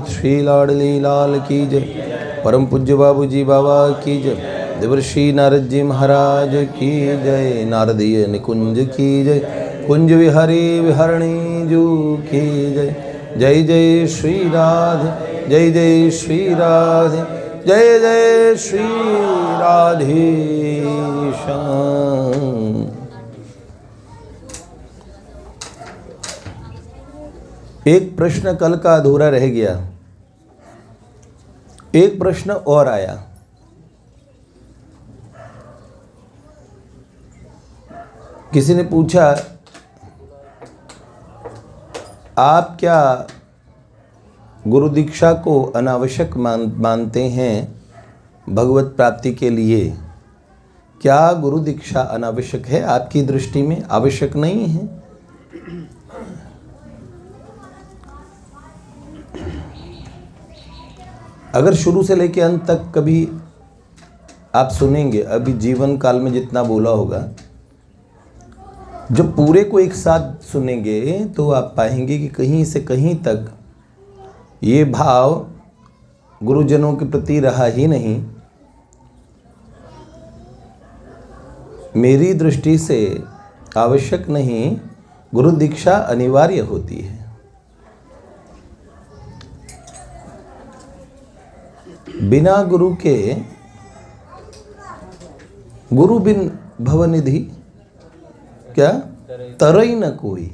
सहित श्री लाडली लाल की जय। परम पूज्य बाबू जी बाबा की जय। देवर्षि नारद जी महाराज की जय। नारदीय निकुंज की जय। कुंज विहारी विहरणी जू की जय। जय जय श्री राधे, जय जय श्री राधे, जय जय श्री राधे श्याम। एक प्रश्न कल का अधूरा रह गया, एक प्रश्न और आया। किसी ने पूछा, आप क्या गुरु दीक्षा को अनावश्यक मानते हैं भगवत प्राप्ति के लिए? क्या गुरु दीक्षा अनावश्यक है? आपकी दृष्टि में आवश्यक नहीं है? अगर शुरू से लेकर अंत तक कभी आप सुनेंगे, अभी जीवन काल में जितना बोला होगा, जब पूरे को एक साथ सुनेंगे तो आप पाएंगे कि कहीं से कहीं तक ये भाव गुरुजनों के प्रति रहा ही नहीं। मेरी दृष्टि से आवश्यक नहीं, गुरु दीक्षा अनिवार्य होती है। बिना गुरु के, गुरु बिन भवनिधि क्या तरई न कोई,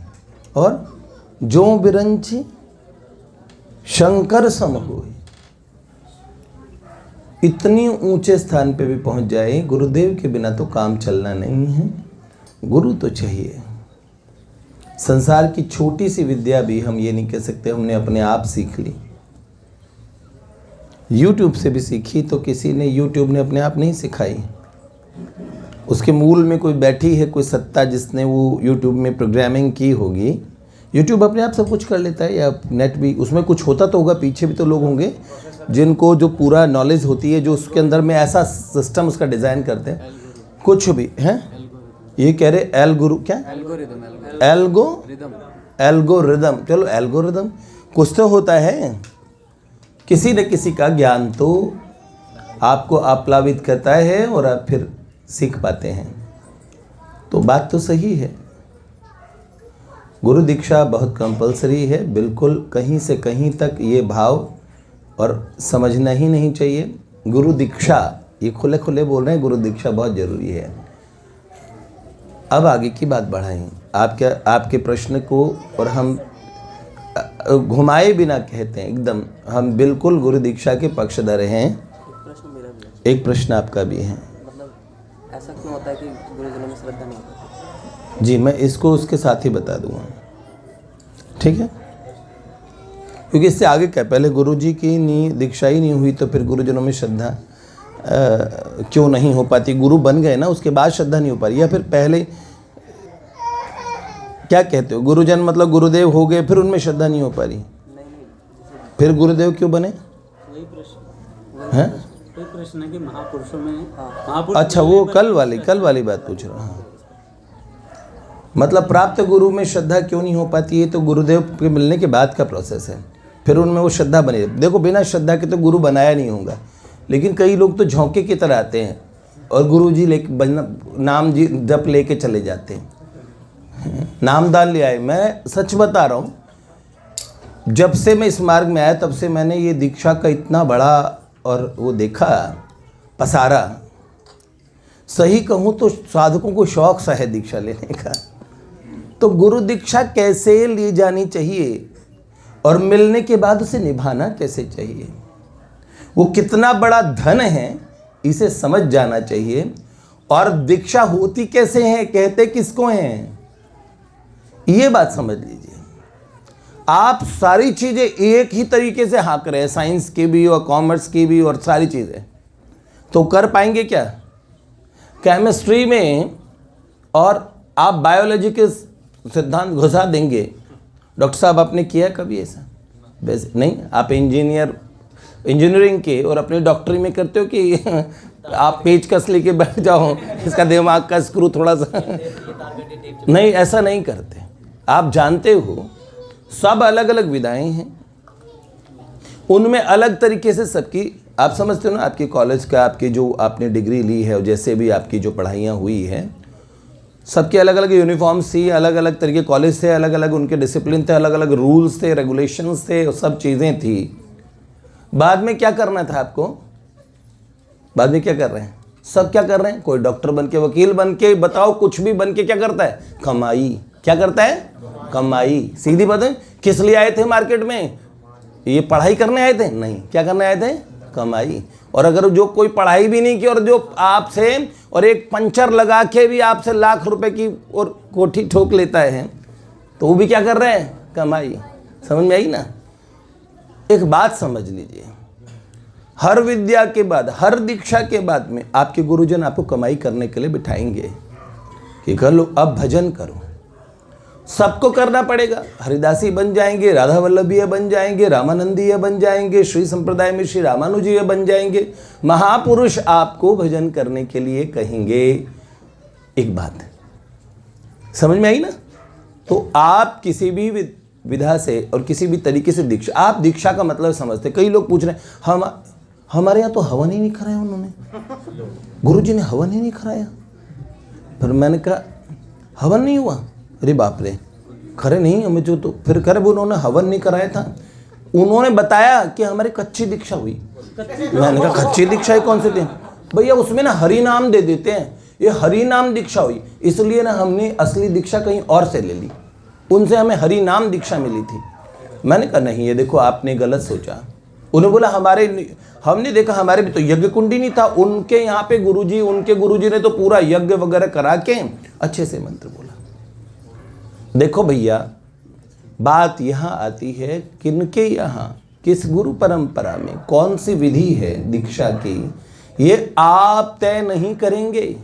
और जो बिरंची शंकर सम होई। इतनी ऊंचे स्थान पे भी पहुंच जाए, गुरुदेव के बिना तो काम चलना नहीं है। गुरु तो चाहिए। संसार की छोटी सी विद्या भी हम ये नहीं कह सकते हमने अपने आप सीख ली। YouTube से भी सीखी तो किसी ने, YouTube ने अपने आप नहीं सिखाई। उसके मूल में कोई बैठी है, कोई सत्ता जिसने वो YouTube में प्रोग्रामिंग की होगी। YouTube अपने आप सब कुछ कर लेता है, या नेट भी, उसमें कुछ होता तो होगा, पीछे भी तो लोग होंगे जिनको जो पूरा नॉलेज होती है, जो उसके अंदर में ऐसा सिस्टम उसका डिज़ाइन करते हैं। कुछ भी हैं, ये कह रहे एल गुरु क्या, एल्गोरिदम। चलो एल्गोरिदम कुछ तो होता है, किसी न किसी का ज्ञान तो आपको आप्लावित करता है और आप फिर सीख पाते हैं। तो बात तो सही है, गुरु दीक्षा बहुत कंपलसरी है बिल्कुल। कहीं से कहीं तक ये भाव और समझना ही नहीं चाहिए। गुरु दीक्षा, ये खुले खुले बोल रहे हैं, गुरु दीक्षा बहुत ज़रूरी है। अब आगे की बात बढ़ाएं, आपके प्रश्न को, और हम घुमाए बिना कहते हैं एकदम, हम बिल्कुल गुरु दीक्षा के पक्षधर हैं। एक प्रश्न आपका भी है, मतलब ऐसा क्यों होता है कि गुरुजनों में श्रद्धा नहीं होती? जी, मैं इसको उसके साथ ही बता दूंगा, ठीक है? क्योंकि इससे आगे क्या, पहले गुरु जी की दीक्षा ही नहीं हुई तो फिर गुरुजनों में श्रद्धा क्यों नहीं हो पाती? गुरु बन गए ना, उसके बाद श्रद्धा नहीं हो पा रही, या फिर पहले क्या कहते हो, गुरुजन मतलब गुरुदेव हो गए फिर उनमें श्रद्धा नहीं हो पा रही? फिर गुरुदेव क्यों बने? वही प्रश्न है कि महापुरुषों में अच्छा, वो कल वाली बात पूछ रहा हूँ। मतलब प्राप्त गुरु में श्रद्धा क्यों नहीं हो पाती है? तो गुरुदेव के मिलने के बाद का प्रोसेस है, फिर उनमें वो श्रद्धा बनी। देखो, बिना श्रद्धा के तो गुरु बनाया नहीं होगा, लेकिन कई लोग तो झोंके की तरह आते हैं और गुरु जी नाम जी जप लेके चले जाते हैं, नामदान ले आए। मैं सच बता रहा हूँ, जब से मैं इस मार्ग में आया तब से मैंने ये दीक्षा का इतना बड़ा और वो देखा पसारा। सही कहूँ तो साधकों को शौक सा है दीक्षा लेने का। तो गुरु दीक्षा कैसे ली जानी चाहिए और मिलने के बाद उसे निभाना कैसे चाहिए, वो कितना बड़ा धन है, इसे समझ जाना चाहिए। और दीक्षा होती कैसे है, कहते किसको हैं, ये बात समझ लीजिए। आप सारी चीज़ें एक ही तरीके से हाँक रहे हैं, साइंस की भी और कॉमर्स की भी और सारी चीज़ें, तो कर पाएंगे क्या? केमिस्ट्री में और आप बायोलॉजी के सिद्धांत घुसा देंगे। डॉक्टर साहब, आपने किया कभी ऐसा? वैसे नहीं, आप इंजीनियरिंग के और अपनी डॉक्टरी में करते हो कि आप पेचकस लेके बैठ जाओ, इसका दिमाग का स्क्रू थोड़ा सा नहीं, ऐसा नहीं करते। आप जानते हो सब अलग अलग विधाएं हैं, उनमें अलग तरीके से सबकी, आप समझते हो ना, आपकी कॉलेज का, आपकी जो आपने डिग्री ली है और जैसे भी आपकी जो पढ़ाइयाँ हुई हैं, सबके अलग अलग यूनिफॉर्म्स थी, अलग अलग तरीके कॉलेज थे, अलग अलग उनके डिसिप्लिन थे, अलग अलग रूल्स थे, रेगुलेशंस थे, और सब चीज़ें थी। बाद में क्या करना था आपको? बाद में क्या कर रहे हैं? सब क्या कर रहे हैं? कोई डॉक्टर बन के, वकील बन के, बताओ कुछ भी बन के क्या करता है? कमाई। क्या करता है? कमाई। सीधी बात है। किस लिए आए थे मार्केट में? ये पढ़ाई करने आए थे? नहीं। क्या करने आए थे? कमाई। और अगर जो कोई पढ़ाई भी नहीं की और जो आपसे और एक पंचर लगा के भी आपसे लाख रुपए की और कोठी ठोक लेता है, तो वो भी क्या कर रहे हैं? कमाई। समझ में आई ना? एक बात समझ लीजिए, हर विद्या के बाद, हर दीक्षा के बाद में आपके गुरुजन आपको कमाई करने के लिए बिठाएंगे कि कर लो, अब भजन करो। सबको करना पड़ेगा। हरिदासी बन जाएंगे, राधा वल्लभीय बन जाएंगे, रामानंदीय बन जाएंगे, श्री संप्रदाय में श्री रामानुजीय बन जाएंगे। महापुरुष आपको भजन करने के लिए कहेंगे। एक बात समझ में आई ना? तो आप किसी भी विधा से और किसी भी तरीके से दीक्षा, आप दीक्षा का मतलब समझते। कई लोग पूछ रहे हैं, हमारे यहाँ तो हवन ही नहीं कराया उन्होंने, गुरुजी ने हवन ही नहीं कराया। फिर मैंने कहा हवन नहीं हुआ? अरे बाप रे, खरे नहीं हमें जो, तो फिर खरे वो उन्होंने हवन नहीं कराया था, उन्होंने बताया कि हमारी कच्ची दीक्षा हुई। मैंने कहा कच्ची दीक्षा है कौन से दिन? भैया उसमें ना हरि नाम दे देते हैं, ये हरि नाम दीक्षा हुई, इसलिए ना हमने असली दीक्षा कहीं और से ले ली, उनसे हमें हरि नाम दीक्षा मिली थी। मैंने कहा नहीं, ये देखो आपने गलत सोचा। उन्होंने बोला हमने देखा हमारे भी तो यज्ञ कुंडी नहीं था, उनके यहाँ पे गुरुजी, उनके गुरुजी ने तो पूरा यज्ञ वगैरह करा के अच्छे से मंत्र बोला। देखो भैया, बात यहाँ आती है किनके यहाँ, किस गुरु परंपरा में कौन सी विधि है दीक्षा की, ये आप तय नहीं करेंगे।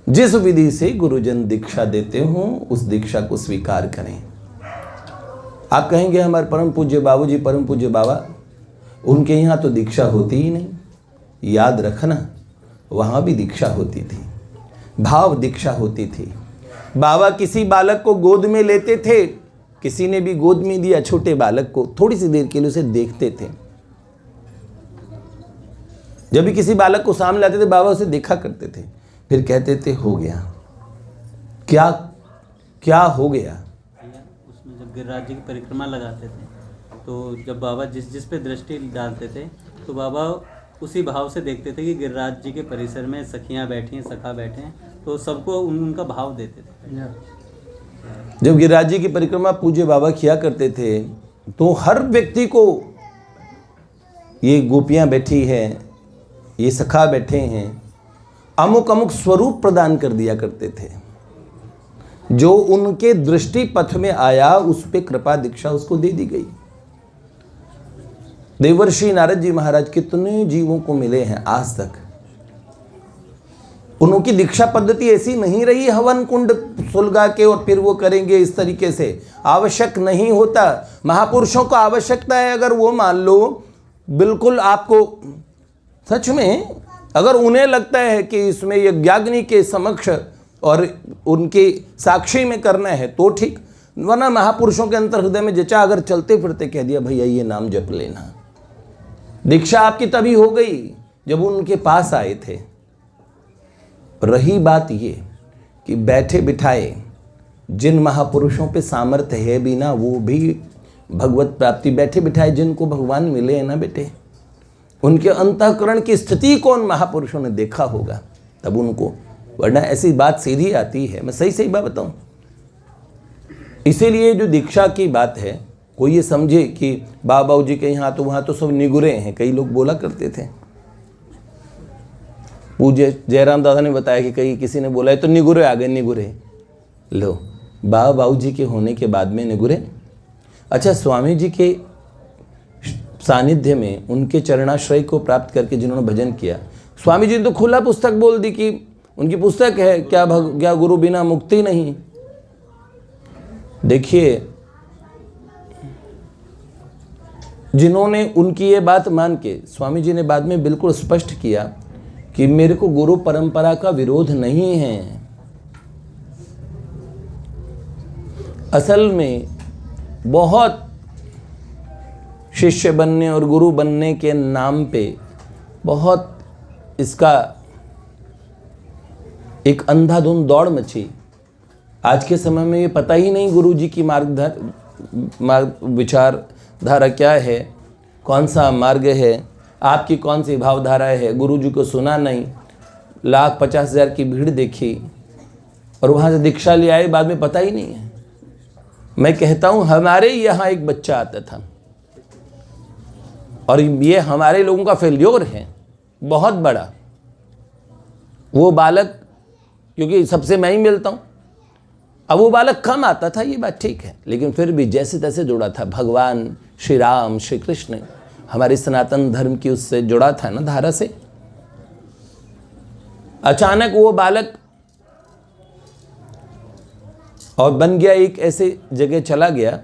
जिस विधि से गुरुजन दीक्षा देते हो उस दीक्षा को स्वीकार करें। आप कहेंगे हमारे परम पूज्य बाबूजी, परम पूज्य बाबा, उनके यहाँ तो दीक्षा होती ही नहीं। याद रखना, वहाँ भी दीक्षा होती थी, भाव दीक्षा होती थी। बाबा किसी बालक को गोद में लेते थे, किसी ने भी गोद में दिया छोटे बालक को, थोड़ी सी देर के लिए उसे देखते थे। जब भी किसी बालक को सामने लाते थे, बाबा उसे देखा करते थे, फिर कहते थे हो गया। क्या क्या हो गया? उसमें जब गिरिराज जी की परिक्रमा लगाते थे, तो जब बाबा जिस पे दृष्टि डालते थे, तो बाबा उसी भाव से देखते थे कि गिरिराज जी के परिसर में सखियाँ बैठी हैं, सखा बैठे हैं, तो सबको उनका भाव देते थे। जब गिरिराज जी की परिक्रमा पूज्य बाबा किया करते थे, तो हर व्यक्ति को ये गोपियाँ बैठी हैं, ये सखा बैठे हैं, अमुक अमुक स्वरूप प्रदान कर दिया करते थे। जो उनके दृष्टि पथ में आया उस पे कृपा दीक्षा उसको दे दी गई। देवर्षि नारद जी महाराज कितने जीवों को मिले हैं आज तक, उनकी दीक्षा पद्धति ऐसी नहीं रही हवन कुंड सुलगा के और फिर वो करेंगे इस तरीके से। आवश्यक नहीं होता। महापुरुषों को आवश्यकता है, अगर वो मान लो बिल्कुल आपको सच में, अगर उन्हें लगता है कि इसमें यज्ञाग्नि के समक्ष और उनके साक्षी में करना है तो ठीक, वरना महापुरुषों के अंतर हृदय में जचा अगर चलते फिरते कह दिया भैया ये नाम जप लेना। दीक्षा आपकी तभी हो गई जब उनके पास आए थे। रही बात ये कि बैठे बिठाए जिन महापुरुषों पे सामर्थ्य है भी ना, वो भी भगवत प्राप्ति, बैठे बिठाए जिनको भगवान मिले हैं ना बेटे, उनके अंतःकरण की स्थिति को उन महापुरुषों ने देखा होगा तब उनको, वरना ऐसी बात सीधी आती है। मैं सही बात बताऊं, इसीलिए जो दीक्षा की बात है, कोई ये समझे कि बाबा जी के यहाँ तो वहाँ तो सब निगुरे हैं, कई लोग बोला करते थे। पूज्य जयराम दादा ने बताया कि कहीं किसी ने बोला है तो निगुरे आ गए, निगुरे लो बाबा जी के होने के बाद में निगुरे। अच्छा, स्वामी जी के सानिध्य में उनके चरणाश्रय को प्राप्त करके जिन्होंने भजन किया, स्वामी जी ने तो खुला पुस्तक बोल दी कि उनकी पुस्तक है क्या गुरु बिना मुक्ति नहीं। देखिए, जिन्होंने उनकी ये बात मान के, स्वामी जी ने बाद में बिल्कुल स्पष्ट किया कि मेरे को गुरु परंपरा का विरोध नहीं है। असल में बहुत शिष्य बनने और गुरु बनने के नाम पे बहुत इसका एक अंधाधुंध दौड़ मची। आज के समय में ये पता ही नहीं गुरु जी की विचारधारा क्या है, कौन सा मार्ग है, आपकी कौन सी भावधारा है। गुरु जी को सुना नहीं, 1,50,000 की भीड़ देखी और वहाँ से दीक्षा ले आए, बाद में पता ही नहीं है। मैं कहता हूँ हमारे यहाँ एक बच्चा आता था और ये हमारे लोगों का फेल्योर है बहुत बड़ा। वो बालक, क्योंकि सबसे मैं ही मिलता हूँ, अब वो बालक कम आता था, ये बात ठीक है, लेकिन फिर भी जैसे तैसे जुड़ा था। भगवान श्री राम श्री कृष्ण हमारे सनातन धर्म की उससे जुड़ा था ना, धारा से। अचानक वो बालक और बन गया, एक ऐसे जगह चला गया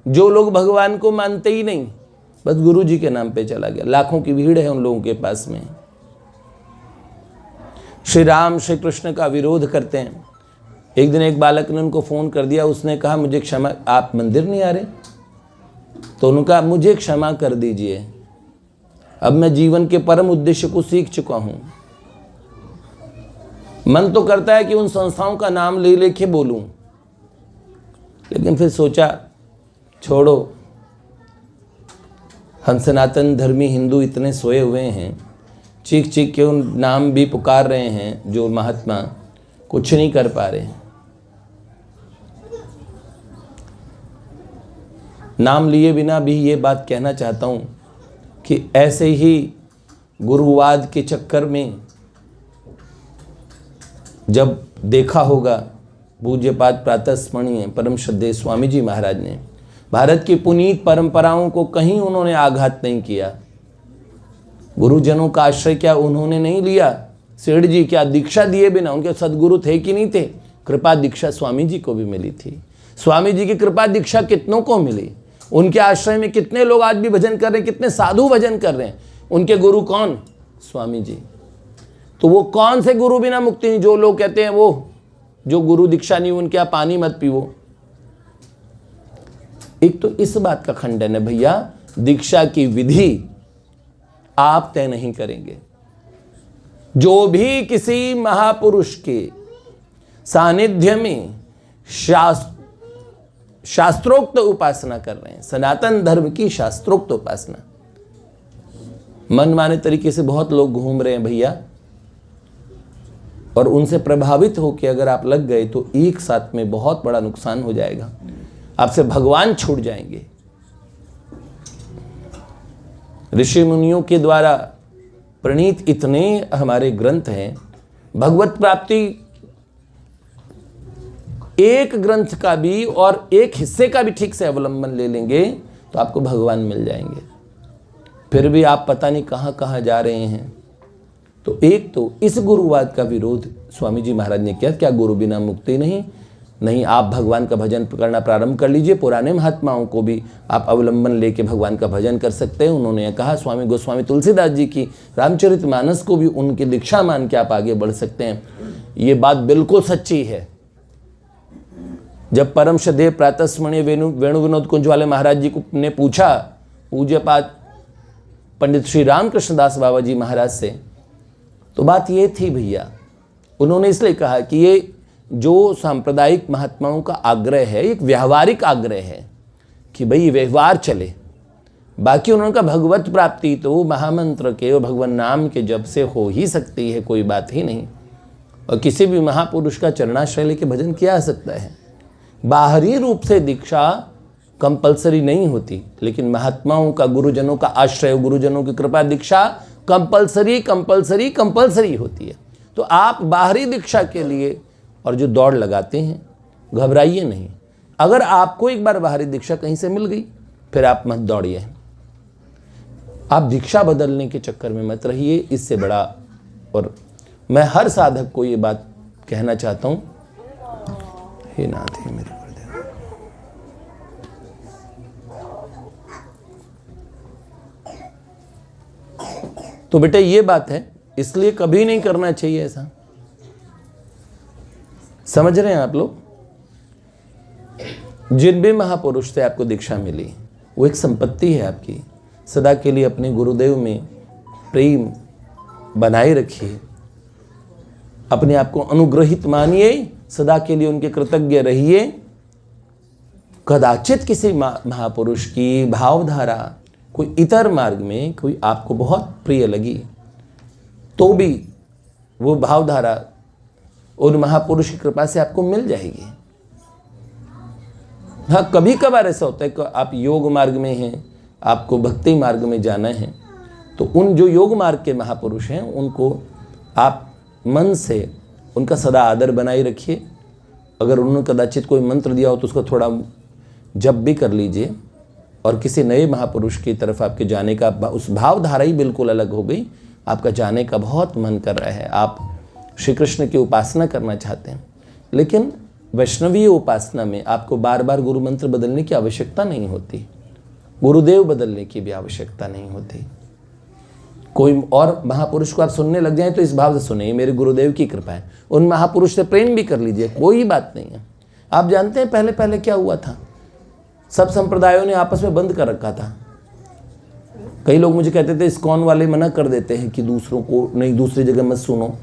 जो लोग भगवान को मानते ही नहीं, बस गुरु जी के नाम पे चला गया। लाखों की भीड़ है उन लोगों के पास में, श्री राम श्री कृष्ण का विरोध करते हैं। एक दिन एक बालक ने उनको फ़ोन कर दिया, उसने कहा मुझे क्षमा, आप मंदिर नहीं आ रहे? तो उन्होंने कहा मुझे क्षमा कर दीजिए, अब मैं जीवन के परम उद्देश्य को सीख चुका हूँ। मन तो करता है कि उन संस्थाओं का नाम ले लेके बोलूँ, लेकिन फिर सोचा छोड़ो, हम सनातन धर्मी हिंदू इतने सोए हुए हैं, चीख चीख के उन नाम भी पुकार रहे हैं जो महात्मा कुछ नहीं कर पा रहे हैं। नाम लिए बिना भी ये बात कहना चाहता हूँ कि ऐसे ही गुरुवाद के चक्कर में जब देखा होगा, पूज्यपाद प्रातः स्मरणीय परम श्रद्धेय स्वामी जी महाराज ने भारत की पुनीत परंपराओं को कहीं उन्होंने आघात नहीं किया। गुरुजनों का आश्रय क्या उन्होंने नहीं लिया? सेठ जी क्या दीक्षा दिए बिना, उनके सदगुरु थे कि नहीं थे? कृपा दीक्षा स्वामी जी को भी मिली थी। स्वामी जी की कृपा दीक्षा कितनों को मिली? उनके आश्रय में कितने लोग आज भी भजन कर रहे हैं, कितने साधु भजन कर रहे हैं। उनके गुरु कौन? स्वामी जी। तो वो कौन से गुरु बिना मुक्ति नहीं? जो लोग कहते हैं वो जो गुरु दीक्षा नहीं उनके यहाँ पानी मत पीवो। एक तो इस बात का खंडन है भैया, दीक्षा की विधि आप तय नहीं करेंगे। जो भी किसी महापुरुष के सानिध्य में शास्त्रोक्त उपासना कर रहे हैं, सनातन धर्म की शास्त्रोक्त उपासना, मनमाने तरीके से बहुत लोग घूम रहे हैं भैया, और उनसे प्रभावित होकर अगर आप लग गए तो एक साथ में बहुत बड़ा नुकसान हो जाएगा, आपसे भगवान छूट जाएंगे। ऋषि मुनियों के द्वारा प्रणीत इतने हमारे ग्रंथ हैं, भगवत प्राप्ति एक ग्रंथ का भी और एक हिस्से का भी ठीक से अवलंबन ले लेंगे तो आपको भगवान मिल जाएंगे। फिर भी आप पता नहीं कहाँ कहाँ जा रहे हैं। तो एक तो इस गुरुवाद का विरोध स्वामी जी महाराज ने किया, क्या गुरु बिना मुक्ति नहीं, आप भगवान का भजन करना प्रारंभ कर लीजिए। पुराने महात्माओं को भी आप अवलंबन लेके भगवान का भजन कर सकते हैं। उन्होंने कहा, स्वामी गोस्वामी तुलसीदास जी की रामचरितमानस को भी उनकी दीक्षा मान के आप आगे बढ़ सकते हैं। ये बात बिल्कुल सच्ची है। जब परम श्रद्धेय प्रातः स्मरणीय वेणु विनोद कुंज वाले महाराज जी को ने पूछा पूज्यपाद पंडित श्री रामकृष्ण दास बाबा जी महाराज से, तो बात ये थी भैया, उन्होंने इसलिए कहा कि ये जो सांप्रदायिक महात्माओं का आग्रह है, एक व्यवहारिक आग्रह है कि भाई व्यवहार चले। बाकी उन्होंने कहा भगवत प्राप्ति तो महामंत्र के और भगवान नाम के जप से हो ही सकती है, कोई बात ही नहीं। और किसी भी महापुरुष का चरणाश्रय लेके भजन किया जा सकता है। बाहरी रूप से दीक्षा कंपलसरी नहीं होती, लेकिन महात्माओं का, गुरुजनों का आश्रय, गुरुजनों की कृपा दीक्षा कंपलसरी होती है। तो आप बाहरी दीक्षा के लिए और जो दौड़ लगाते हैं, घबराइए नहीं। अगर आपको एक बार बाहरी दीक्षा कहीं से मिल गई, फिर आप मत दौड़िए। आप दीक्षा बदलने के चक्कर में मत रहिए, इससे बड़ा। और मैं हर साधक को ये बात कहना चाहता हूँ, हे नाथ हे मेरे गुरुदेव, तो बेटा ये बात है, इसलिए कभी नहीं करना चाहिए ऐसा। समझ रहे हैं आप लोग? जिन भी महापुरुष से आपको दीक्षा मिली, वो एक संपत्ति है आपकी। सदा के लिए अपने गुरुदेव में प्रेम बनाए रखिए, अपने आप को अनुग्रहित मानिए, सदा के लिए उनके कृतज्ञ रहिए। कदाचित किसी महापुरुष की भावधारा कोई इतर मार्ग में कोई आपको बहुत प्रिय लगी तो भी वो भावधारा उन महापुरुष की कृपा से आपको मिल जाएगी। हाँ, कभी कभार ऐसा होता है कि आप योग मार्ग में हैं, आपको भक्ति मार्ग में जाना है, तो उन जो योग मार्ग के महापुरुष हैं उनको आप मन से उनका सदा आदर बनाए रखिए। अगर उन्होंने कदाचित कोई मंत्र दिया हो तो उसको थोड़ा जप भी कर लीजिए। और किसी नए महापुरुष की तरफ आपके जाने का उस भावधारा ही बिल्कुल अलग हो गई, आपका जाने का बहुत मन कर रहा है, आप श्री कृष्ण की उपासना करना चाहते हैं, लेकिन वैष्णवीय उपासना में आपको बार बार गुरु मंत्र बदलने की आवश्यकता नहीं होती, गुरुदेव बदलने की भी आवश्यकता नहीं होती। कोई और महापुरुष को आप सुनने लग जाएं तो इस भाव से सुने, ये मेरे गुरुदेव की कृपा है। उन महापुरुष से प्रेम भी कर लीजिए, कोई बात नहीं है। आप जानते हैं पहले पहले क्या हुआ था, सब संप्रदायों ने आपस में बंद कर रखा था। कई लोग मुझे कहते थे इस्कॉन वाले मना कर देते हैं कि दूसरों को नहीं, दूसरी जगह मत सुनो।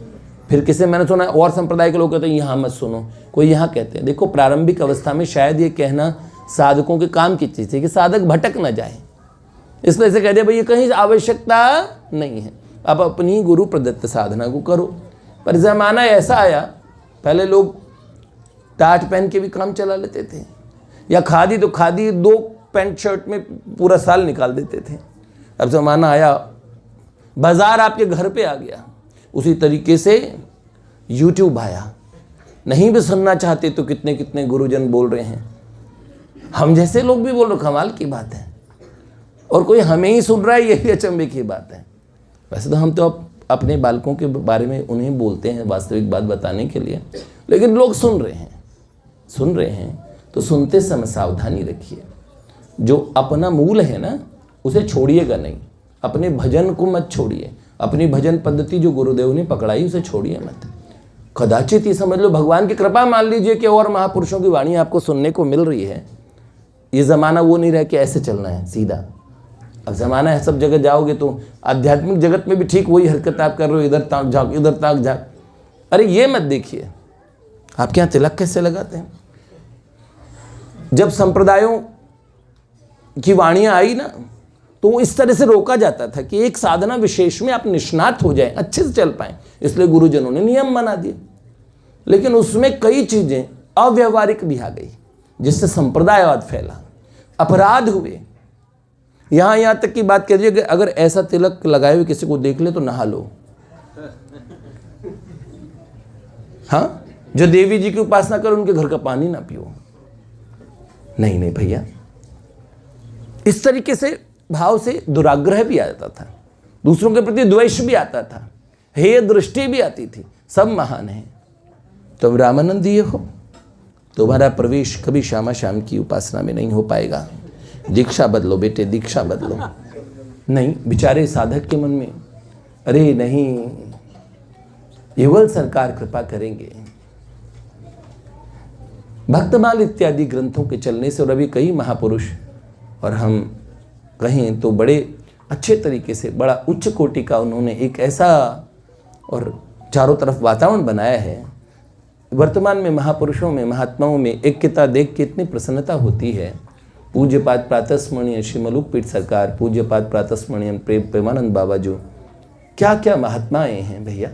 फिर किसी मैंने सुना और संप्रदाय के लोग कहते हैं यहाँ मत सुनो, कोई यहाँ कहते हैं। देखो, प्रारंभिक अवस्था में शायद ये कहना साधकों के काम की चीज़ थी कि साधक भटक ना जाए, इसलिए से कह दिया भाई ये कहीं आवश्यकता नहीं है, आप अपनी गुरु प्रदत्त साधना को करो। पर ज़माना ऐसा आया, पहले लोग टाट पहन के भी काम चला लेते थे, या खादी तो खादी 2 पैंट शर्ट में पूरा साल निकाल देते थे। अब ज़माना आया, बाज़ार आपके घर पे आ गया। उसी तरीके से YouTube आया, नहीं भी सुनना चाहते तो कितने कितने गुरुजन बोल रहे हैं, हम जैसे लोग भी बोल रहे, कमाल की बात है। और कोई हमें ही सुन रहा है, ये भी अचंभे की बात है। वैसे तो हम तो अपने बालकों के बारे में उन्हें बोलते हैं वास्तविक बात बताने के लिए, लेकिन लोग सुन रहे हैं तो सुनते समय सावधानी रखिए। जो अपना मूल है ना, उसे छोड़िएगा नहीं, अपने भजन को मत छोड़िए, अपनी भजन पद्धति जो गुरुदेव ने पकड़ाई उसे छोड़िए मत। कदाचित ये समझ लो भगवान की कृपा मान लीजिए कि और महापुरुषों की वाणी आपको सुनने को मिल रही है। ये ज़माना वो नहीं रहा कि ऐसे चलना है सीधा। अब ज़माना है सब जगह जाओगे तो आध्यात्मिक जगत में भी ठीक वही हरकत आप कर रहे हो, इधर ताक झाँक इधर ताक झाँक। अरे ये मत देखिए, आपके यहाँ तिलक कैसे लगाते हैं। जब संप्रदायों की वाणियाँ आई ना, तो इस तरह से रोका जाता था कि एक साधना विशेष में आप निष्णात हो जाएं, अच्छे से चल पाएं, इसलिए गुरुजनों ने नियम बना दिए। लेकिन उसमें कई चीज़ें अव्यवहारिक भी आ गई, जिससे संप्रदायवाद फैला, अपराध हुए। यहाँ तक की बात करिए कि अगर ऐसा तिलक लगाए हुए किसी को देख ले तो नहा लो। हाँ, जो देवी जी की उपासना करो उनके घर का पानी ना पियो। नहीं भैया, इस तरीके से भाव से दुराग्रह भी आ जाता था, दूसरों के प्रति द्वेष भी आता था, हेय दृष्टि भी आती थी। सब महान है, तुम रामानंदीय हो, तुम्हारा प्रवेश कभी श्यामा श्याम की उपासना में नहीं हो पाएगा। दीक्षा बदलो बेटे, दीक्षा बदलो। नहीं, बेचारे साधक के मन में अरे नहीं, युगल सरकार कृपा करेंगे। भक्तमाल इत्यादि ग्रंथों के चलने से और अभी कई महापुरुष, और हम कहें तो बड़े अच्छे तरीके से, बड़ा उच्च कोटि का उन्होंने एक ऐसा और चारों तरफ वातावरण बनाया है। वर्तमान में महापुरुषों में, महात्माओं में एक किताब देख के इतनी प्रसन्नता होती है। पूज्यपाद प्रातस्मरणीय श्री मलुकपीठ सरकार, पूज्यपाद प्रातस्मरणीय प्रेमानंद बाबा, जो क्या क्या महात्माएं हैं भैया।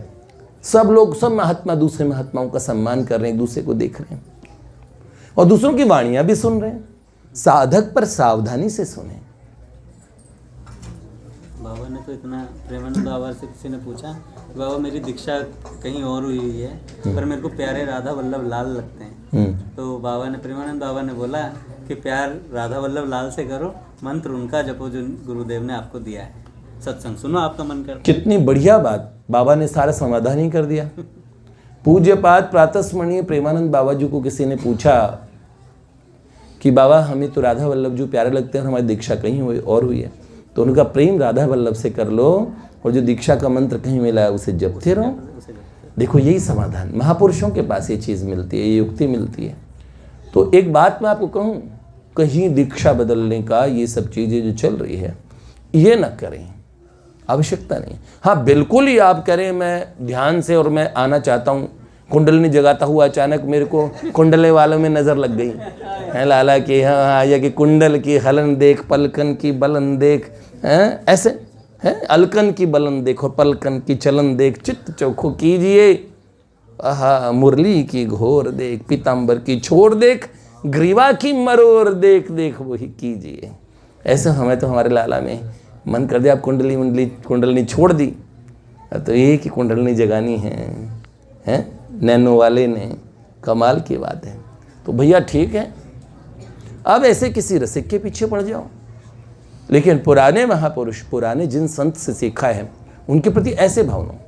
सब लोग, सब महात्मा दूसरे महात्माओं का सम्मान कर रहे हैं, एक दूसरे को देख रहे हैं और दूसरों की वाणियां भी सुन रहे हैं। साधक पर सावधानी से सुने। बाबा ने तो इतना, प्रेमानंद बाबा से किसी ने पूछा, बाबा मेरी दीक्षा कहीं और हुई है पर मेरे को प्यारे राधा वल्लभ लाल लगते हैं। तो बाबा ने, प्रेमानंद बाबा ने बोला कि प्यार राधा वल्लभ लाल से करो, मंत्र उनका जपो जो गुरुदेव ने आपको दिया है, सत्संग सुनो आपका मन कर। कितनी बढ़िया बात, बाबा ने सारा समाधान ही कर दिया। पूज्यपाद प्रातस्मरणीय प्रेमानंद बाबा जी को किसी ने पूछा कि बाबा हमें तो राधा वल्लभ जी प्यारे लगते हैं, हमारी दीक्षा कहीं हुई और हुई है, तो उनका प्रेम राधा वल्लभ से कर लो और जो दीक्षा का मंत्र कहीं मिला है उसे जपते रहो। देखो यही समाधान, महापुरुषों के पास ये चीज़ मिलती है, ये युक्ति मिलती है। तो एक बात मैं आपको कहूँ, कहीं दीक्षा बदलने का ये सब चीज़ें जो चल रही है ये न करें, आवश्यकता नहीं। हाँ बिल्कुल ही आप करें, मैं ध्यान से और मैं आना चाहता हूँ, कुंडलनी जगाता हुआ अचानक मेरे को कुंडले वालों में नज़र लग गई है लाला की, हाँ या कि कुंडल की हलन देख पलकन की बलन देख, हैं ऐसे हैं, अलकन की बलन देखो पलकन की चलन देख, चित्त चोखो कीजिए, आहा मुरली की घोर देख, पीताम्बर की छोड़ देख, ग्रीवा की मरोर देख, देख वही कीजिए। ऐसे हमें तो हमारे लाला में मन कर दिया, आप कुंडलनी छोड़ दी, तो ये कि कुंडलनी जगानी है नैनो वाले ने, कमाल की बात है। तो भैया ठीक है, अब ऐसे किसी रसिक के पीछे पड़ जाओ, लेकिन पुराने महापुरुष, पुराने जिन संत से सीखा है उनके प्रति ऐसे भावना।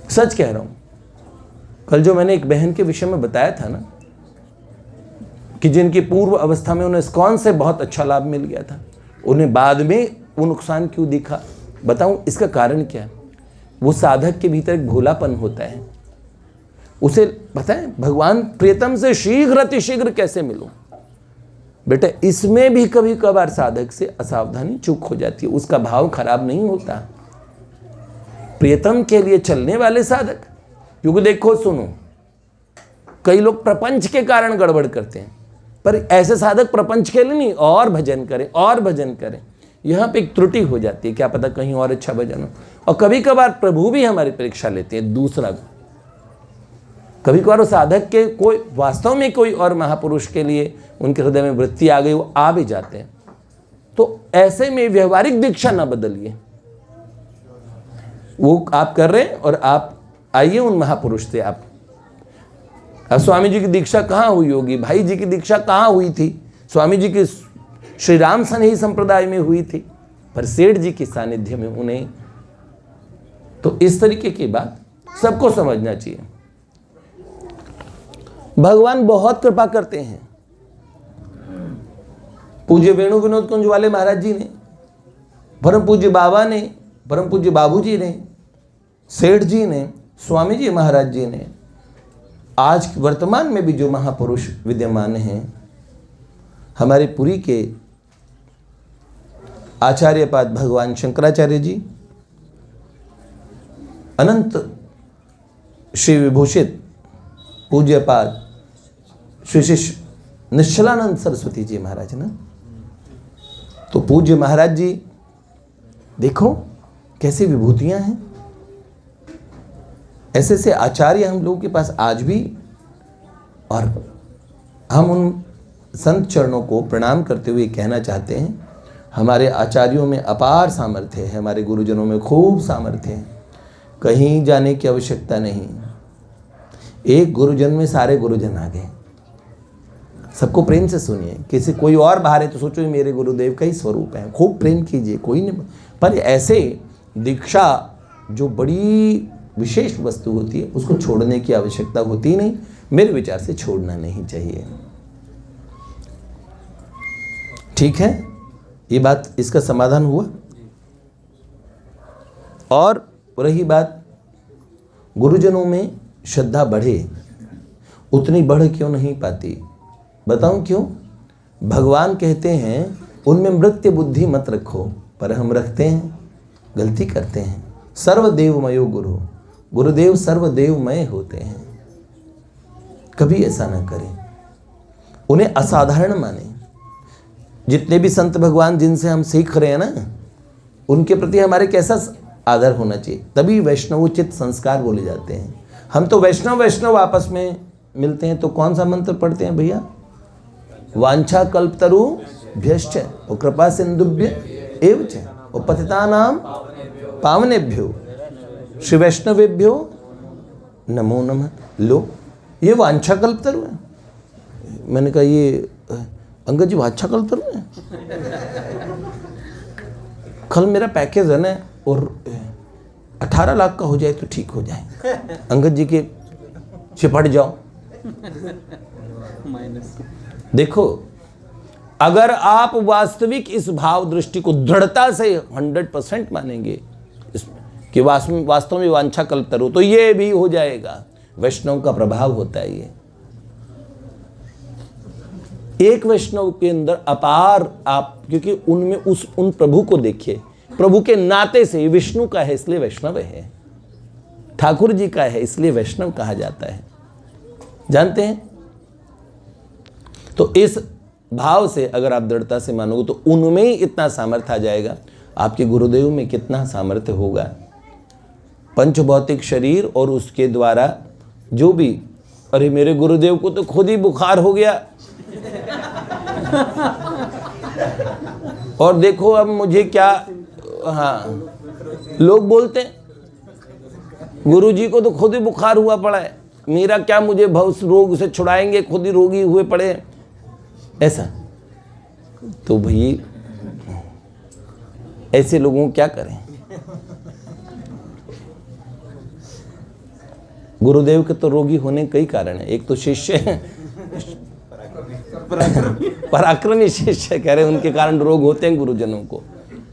सच कह रहा हूं, कल जो मैंने एक बहन के विषय में बताया था ना कि जिनकी पूर्व अवस्था में उन्हें इस्कॉन से बहुत अच्छा लाभ मिल गया था, उन्हें बाद में वो नुकसान क्यों दिखा, बताऊं इसका कारण क्या है? वो साधक के भीतर एक भोलापन होता है, उसे पता है भगवान प्रियतम से शीघ्र अतिशीघ्र कैसे मिलूं। बेटा इसमें भी कभी कभार साधक से असावधानी चूक हो जाती है, उसका भाव खराब नहीं होता। प्रियतम के लिए चलने वाले साधक, क्योंकि देखो सुनो, कई लोग प्रपंच के कारण गड़बड़ करते हैं, पर ऐसे साधक प्रपंच के लिए नहीं, और भजन करें और भजन करें, यहाँ पे एक त्रुटि हो जाती है, क्या पता कहीं और अच्छा भजन हो। और कभी कभार प्रभु भी हमारी परीक्षा लेते हैं। दूसरा, कभी कभार वो साधक के कोई वास्तव में कोई और महापुरुष के लिए उनके हृदय में वृत्ति आ गई, वो आ भी जाते हैं, तो ऐसे में व्यवहारिक दीक्षा ना बदलिए। वो आप कर रहे हैं और आप आइए उन महापुरुष से। आप स्वामी जी की दीक्षा कहाँ हुई होगी, भाई जी की दीक्षा कहाँ हुई थी, स्वामी जी की श्री राम सनेही संप्रदाय में हुई थी, पर सेठ जी के सानिध्य में उन्हें। तो इस तरीके की बात सबको समझना चाहिए। भगवान बहुत कृपा करते हैं। पूज्य वेणु विनोद कुंज वाले महाराज जी ने, परम पूज्य बाबा ने, परम पूज्य बाबूजी ने, सेठ जी ने, स्वामी जी महाराज जी ने, आज वर्तमान में भी जो महापुरुष विद्यमान हैं, हमारे पुरी के आचार्यपाद भगवान शंकराचार्य जी, अनंत श्री विभूषित पूज्यपाद श्री शिष्य निश्चलानंद सरस्वती जी महाराज ना, तो पूज्य महाराज जी देखो कैसी विभूतियां हैं। ऐसे से आचार्य हम लोगों के पास आज भी, और हम उन संत चरणों को प्रणाम करते हुए कहना चाहते हैं, हमारे आचार्यों में अपार सामर्थ्य है, हमारे गुरुजनों में खूब सामर्थ्य है, कहीं जाने की आवश्यकता नहीं। एक गुरुजन में सारे गुरुजन आ गए। सबको प्रेम से सुनिए, किसी कोई और बाहर है तो सोचो ये मेरे गुरुदेव का ही स्वरूप है, खूब प्रेम कीजिए, कोई नहीं। पर ऐसे दीक्षा जो बड़ी विशेष वस्तु होती है उसको छोड़ने की आवश्यकता होती नहीं, मेरे विचार से छोड़ना नहीं चाहिए। ठीक है, ये बात, इसका समाधान हुआ। और रही बात गुरुजनों में श्रद्धा बढ़े, उतनी बढ़ क्यों नहीं पाती, बताऊं क्यों? भगवान कहते हैं उनमें मृत्य बुद्धि मत रखो, पर हम रखते हैं, गलती करते हैं। सर्वदेवमयो गुरु, गुरुदेव सर्वदेवमय होते हैं, कभी ऐसा ना करें, उन्हें असाधारण माने। जितने भी संत भगवान जिनसे हम सीख रहे हैं ना, उनके प्रति हमारे कैसा आदर होना चाहिए, तभी वैष्णवोचित संस्कार बोले जाते हैं। हम तो वैष्णव आपस में मिलते हैं तो कौन सा मंत्र पढ़ते हैं भैया? वांछा कल्पतरु भ्यश्च और कृपा सिंधुभ्य एवच और पतितानाम पावनेभ्यो श्री वैष्णवेभ्यो नमो नमः। लो, ये वांछा कल्पतरु है। मैंने कहा ये अंगद जी वांछा कल्पतरु है। कल मेरा पैकेज है ना, और 18 लाख का हो जाए तो ठीक हो जाए, अंगद जी के चिपट जाओ। देखो, अगर आप वास्तविक इस भाव दृष्टि को दृढ़ता से 100% मानेंगे कि वास्तव में वांछा कल्पतरु, तो ये भी हो जाएगा। वैष्णव का प्रभाव होता है ये। एक वैष्णव के अंदर अपार आप, क्योंकि उनमें उन प्रभु को देखिए, प्रभु के नाते से, विष्णु का है इसलिए वैष्णव है, ठाकुर जी का है इसलिए वैष्णव कहा जाता है, जानते हैं। तो इस भाव से अगर आप दृढ़ता से मानोगे तो उनमें ही इतना सामर्थ्य आ जाएगा, आपके गुरुदेव में कितना सामर्थ्य होगा। पंचभौतिक शरीर और उसके द्वारा जो भी, अरे मेरे गुरुदेव को तो खुद ही बुखार हो गया और देखो अब मुझे क्या, हाँ लोग बोलते हैं गुरु जी को तो खुद ही बुखार हुआ पड़ा है, मेरा क्या, मुझे भव रोग से छुड़ाएंगे, खुद ही रोगी हुए पड़े, ऐसा। तो भाई ऐसे लोगों को क्या करें। गुरुदेव के तो रोगी होने कई कारण है। एक तो शिष्य पराक्रमी शिष्य कह रहे उनके कारण रोग होते हैं गुरुजनों को।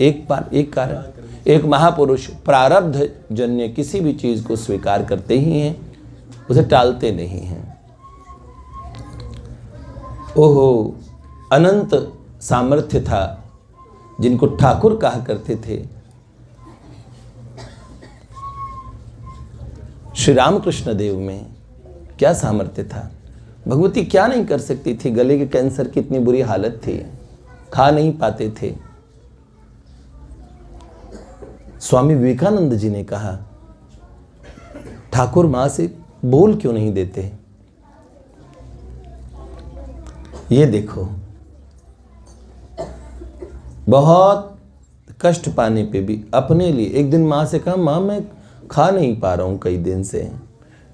एक कारण, एक महापुरुष प्रारब्ध जन्य किसी भी चीज को स्वीकार करते ही हैं, उसे टालते नहीं हैं। ओहो, अनंत सामर्थ्य था जिनको ठाकुर कहा करते थे। श्री रामकृष्ण देव में क्या सामर्थ्य था, भगवती क्या नहीं कर सकती थी। गले के कैंसर की इतनी बुरी हालत थी, खा नहीं पाते थे। स्वामी विवेकानंद जी ने कहा, ठाकुर मां से बोल क्यों नहीं देते। ये देखो, बहुत कष्ट पाने पे भी अपने लिए एक दिन मां से कहा, मां मैं खा नहीं पा रहा हूं कई दिन से।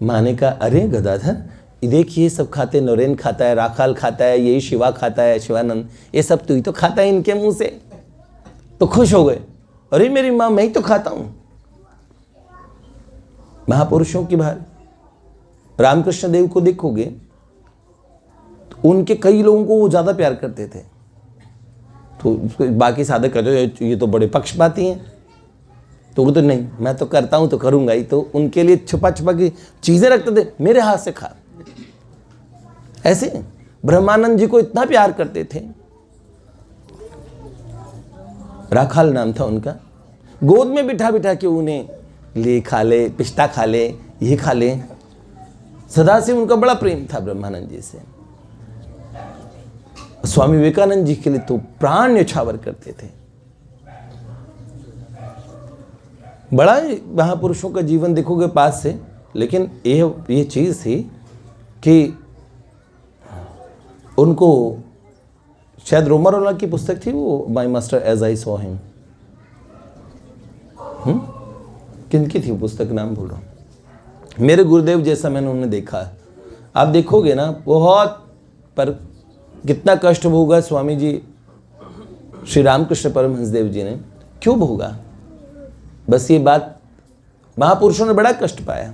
मां ने कहा, अरे गदाधर देखिए सब खाते, नरेन खाता है, राखाल खाता है, यही शिवा खाता है, शिवानंद, ये सब तू ही तो खाता है इनके मुंह से। तो खुश हो गए, अरे मेरी मां, मैं ही तो खाता हूं। महापुरुषों की भार, रामकृष्ण देव को देखोगे तो उनके कई लोगों को वो ज्यादा प्यार करते थे। तो बाकी साधक कहते ये तो बड़े पक्षपाती हैं, तो वो तो नहीं, मैं तो करता हूं तो करूंगा ही। तो उनके लिए छुपा छुपा की चीजें रखते थे, मेरे हाथ से खा। ऐसे ब्रह्मानंद जी को इतना प्यार करते थे। राखाल नाम था उनका, गोद में बिठा बिठा के उन्हें ले खा ले, पिस्ता खा ले, ये खा ले। सदा से उनका बड़ा प्रेम था ब्रह्मानंद जी से। स्वामी विवेकानंद जी के लिए तो प्राण न्यौछावर करते थे। बड़ा महापुरुषों का जीवन देखोगे पास से, लेकिन ये चीज थी कि उनको शायद रोमरोला की पुस्तक थी वो, my master as I saw him, किनकी थी पुस्तक, नाम भूल रहा हूं। मेरे गुरुदेव जैसा मैंने उन्हें देखा। आप देखोगे ना बहुत, पर कितना कष्ट भोगा स्वामी जी, श्री रामकृष्ण परमहंस देव जी ने, क्यों भोगा। बस ये बात, महापुरुषों ने बड़ा कष्ट पाया।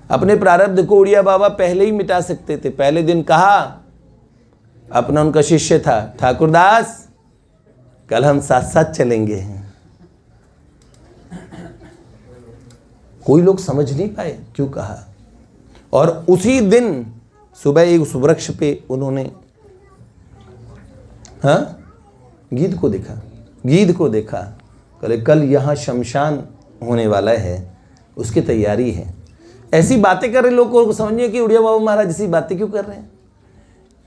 अपने प्रारब्ध को उड़िया बाबा पहले ही मिटा सकते थे। पहले दिन कहा, अपना उनका शिष्य था ठाकुरदास, कल हम साथ साथ चलेंगे। कोई लोग समझ नहीं पाए क्यों कहा। और उसी दिन सुबह एक उस वृक्ष पे उन्होंने गीध को देखा, कल यहाँ शमशान होने वाला है, उसकी तैयारी है। ऐसी बातें कर रहे लोगों को समझिए कि उड़िया बाबा महाराज ऐसी बातें क्यों कर रहे हैं।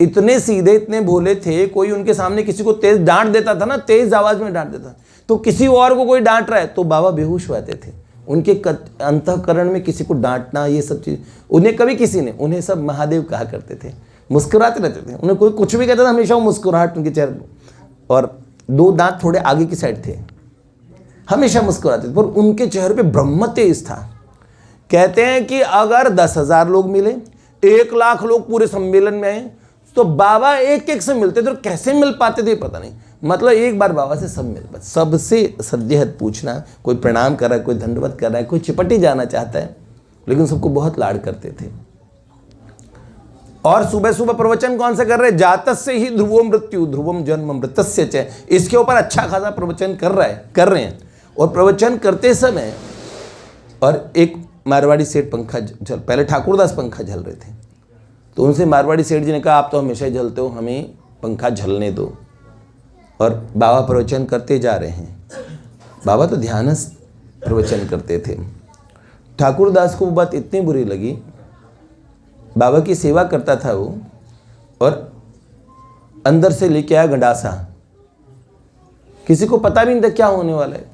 इतने सीधे, इतने भोले थे। कोई उनके सामने किसी को तेज डांट देता था ना, तेज आवाज में डांट देता, तो किसी और को कोई डांट रहा है तो बाबा बेहोश हो जाते थे। उनके अंतःकरण में किसी को डांटना, ये सब चीज उन्हें कभी किसी ने, उन्हें सब महादेव कहा करते थे। मुस्कुराते रहते थे, उन्हें कोई कुछ भी कहता था हमेशा वो मुस्कुराहट उनके चेहरे, और दो दांत थोड़े आगे की साइड थे, हमेशा मुस्कुराते थे, पर उनके चेहरे पे ब्रह्म तेज था। कहते हैं कि अगर 10,000 लोग मिले, 1 लाख लोग पूरे सम्मेलन में आए, तो बाबा एक एक से मिलते थे। और कैसे मिल पाते थे पता नहीं, मतलब एक बार बाबा से सब मिल पाते, सबसे सद्यहत पूछना, कोई प्रणाम कर रहा है, कोई दंडवत कर रहा है, कोई चिपटी जाना चाहता है, लेकिन सबको बहुत लाड करते थे। और सुबह सुबह प्रवचन कौन से कर रहे हैं, जातस्य ही ध्रुवो मृत्यु ध्रुवम जन्म मृतस्य च, इसके ऊपर अच्छा खासा प्रवचन कर रहे हैं। और प्रवचन करते समय, और एक मारवाड़ी सेठ पंखा पहले ठाकुरदास पंखा झल रहे थे, तो उनसे मारवाड़ी सेठ जी ने कहा, आप तो हमेशा ही जलते हो, हमें पंखा झलने दो। और बाबा प्रवचन करते जा रहे हैं। बाबा तो ध्यानस्थ प्रवचन करते थे। ठाकुरदास को वो बात इतनी बुरी लगी, बाबा की सेवा करता था वो, और अंदर से लेके आया गंडासा। किसी को पता भी नहीं था क्या होने वाला है।